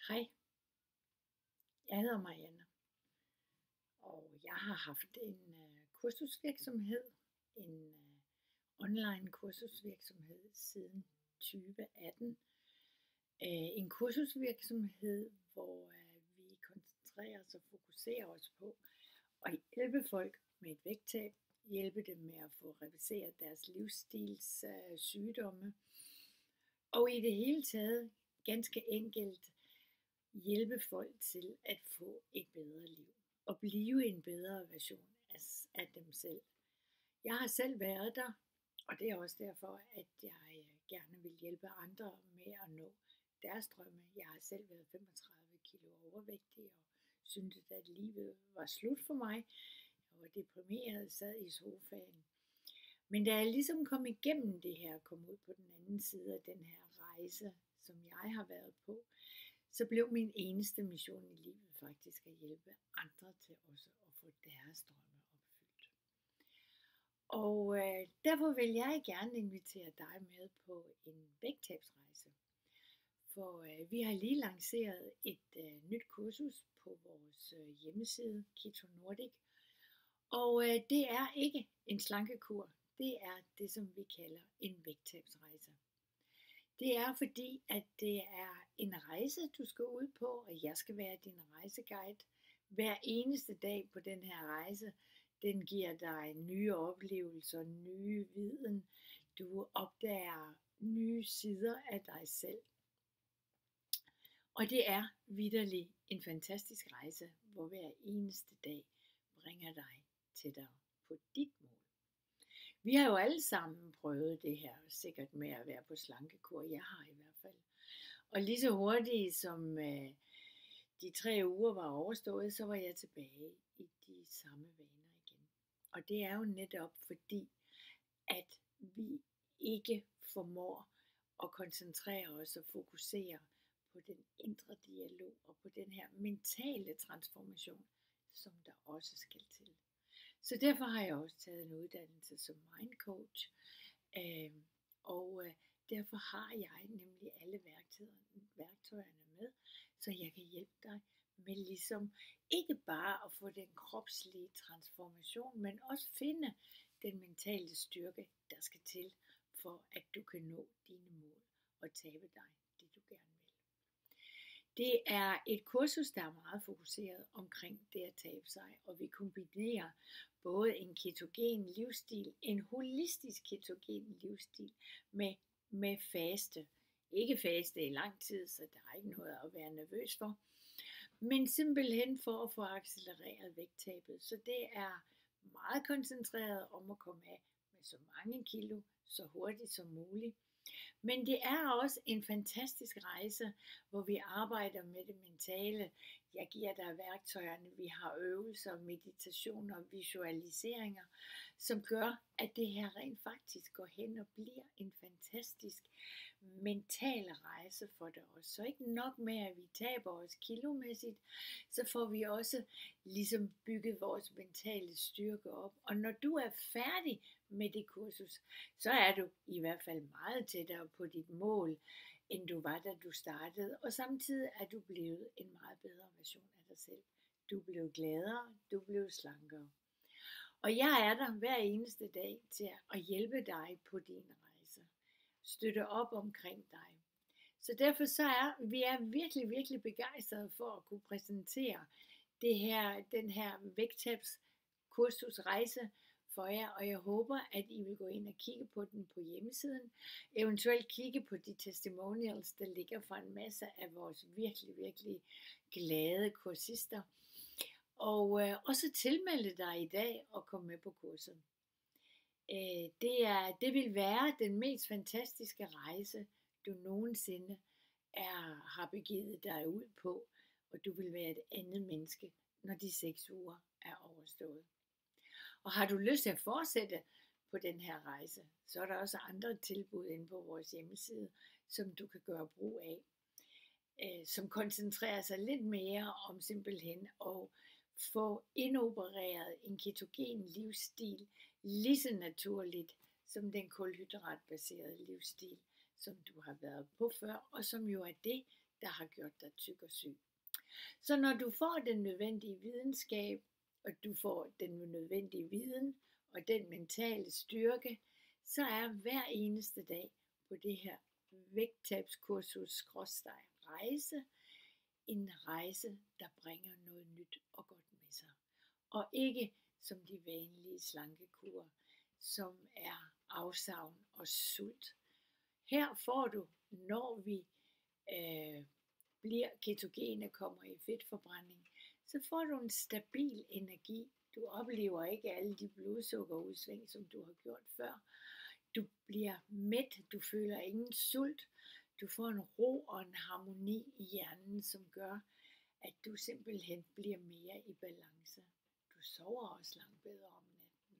Hej, jeg hedder Marianne, og jeg har haft en kursusvirksomhed, en online kursusvirksomhed siden 2018. En kursusvirksomhed, hvor vi koncentrerer os og fokuserer os på at hjælpe folk med et vægttab, hjælpe dem med at få reviseret deres livsstils sygdomme, og i det hele taget ganske enkelt hjælpe folk til at få et bedre liv og blive en bedre version af dem selv. Jeg har selv været der, og det er også derfor, at jeg gerne vil hjælpe andre med at nå deres drømme. Jeg har selv været 35 kilo overvægtig og syntes, at livet var slut for mig. Jeg var deprimeret, sad i sofaen. Men da jeg ligesom kom igennem det her, kom ud på den anden side af den her rejse, som jeg har været på, så blev min eneste mission i livet faktisk at hjælpe andre til også at få deres drømme opfyldt. Og derfor vil jeg gerne invitere dig med på en vægttabsrejse. For vi har lige lanceret et nyt kursus på vores hjemmeside, Keto Nordic. Og det er ikke en slankekur, det er det, som vi kalder en vægttabsrejse. Det er fordi, at det er en rejse, du skal ud på, og jeg skal være din rejseguide. Hver eneste dag på den her rejse, den giver dig nye oplevelser, nye viden. Du opdager nye sider af dig selv. Og det er vitterlig en fantastisk rejse, hvor hver eneste dag bringer dig tættere på dit mål. Vi har jo alle sammen prøvet det her, sikkert med at være på slankekur. Jeg har i hvert fald. Og lige så hurtigt som de 3 uger var overstået, så var jeg tilbage i de samme vaner igen. Og det er jo netop fordi, at vi ikke formår at koncentrere os og fokusere på den indre dialog og på den her mentale transformation, som der også skal til. Så derfor har jeg også taget en uddannelse som mindcoach, og derfor har jeg nemlig alle værktøjerne med, så jeg kan hjælpe dig med ligesom ikke bare at få den kropslige transformation, men også finde den mentale styrke, der skal til, for at du kan nå dine mål og tabe dig det, du gerne vil. Det er et kursus, der er meget fokuseret omkring det at tabe sig, og vi kombinerer både en ketogen livsstil, en holistisk ketogen livsstil med faste. Ikke faste i lang tid, så der er ikke noget at være nervøs for, men simpelthen for at få accelereret vægttabet. Så det er meget koncentreret om at komme af med så mange kilo, så hurtigt som muligt. Men det er også en fantastisk rejse, hvor vi arbejder med det mentale. Jeg giver dig værktøjerne, vi har øvelser, meditationer og visualiseringer, som gør, at det her rent faktisk går hen og bliver en fantastisk mental rejse for dig også. Så ikke nok med, at vi taber os kilomæssigt, så får vi også ligesom bygget vores mentale styrke op. Og når du er færdig med det kursus, så er du i hvert fald meget tættere på dit mål, end du var, da du startede. Og samtidig er du blevet en meget bedre version af dig selv. Du blev gladere, du blev slankere. Og jeg er der hver eneste dag til at hjælpe dig på din rejse. Støtte op omkring dig. Så derfor så er vi virkelig, virkelig begejstrede for at kunne præsentere den her vægttabskursusrejse for jer, og jeg håber, at I vil gå ind og kigge på den på hjemmesiden, eventuelt kigge på de testimonials, der ligger fra en masse af vores virkelig, virkelig glade kursister, og også tilmelde dig i dag og komme med på kurset. Det vil være den mest fantastiske rejse, du nogensinde har begivet dig ud på, og du vil være et andet menneske, når de 6 uger er overstået. Og har du lyst til at fortsætte på den her rejse, så er der også andre tilbud inde på vores hjemmeside, som du kan gøre brug af, som koncentrerer sig lidt mere om simpelthen at få indopereret en ketogen livsstil lige så naturligt som den kulhydratbaserede livsstil, som du har været på før, og som jo er det, der har gjort dig tyk og syg. Så når du får den nødvendige videnskab, og du får den nødvendige viden og den mentale styrke, så er hver eneste dag på det her vægttabskursus/rejse en rejse, der bringer noget nyt og godt med sig. Og ikke som de vanlige slankekurer, som er afsavn og sult. Her får du, når vi bliver ketogene, kommer i fedtforbrænding, så får du en stabil energi. Du oplever ikke alle de blodsukkerudsving, som du har gjort før. Du bliver mæt, du føler ingen sult. Du får en ro og en harmoni i hjernen, som gør, at du simpelthen bliver mere i balance. Du sover også langt bedre om natten.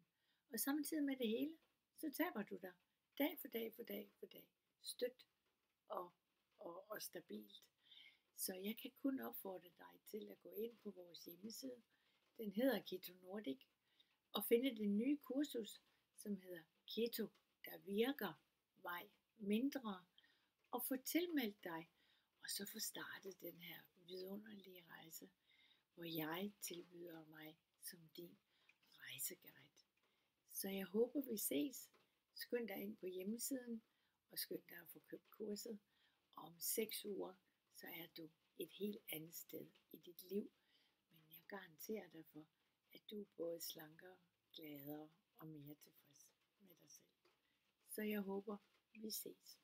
Og samtidig med det hele, så taber du dig dag for dag for dag for dag. Støt og stabilt. Så jeg kan kun opfordre dig til at gå ind på vores hjemmeside. Den hedder Keto Nordic. Og finde det nye kursus, som hedder Keto, der virker, vej mindre. Og få tilmeldt dig. Og så få startet den her vidunderlige rejse, hvor jeg tilbyder mig som din rejseguide. Så jeg håber vi ses. Skynd dig ind på hjemmesiden, og skynd dig at få købt kurset. Og om 6 uger, så er du et helt andet sted i dit liv. Men jeg garanterer dig for, at du er både slankere, gladere og mere tilfreds med dig selv. Så jeg håber, vi ses.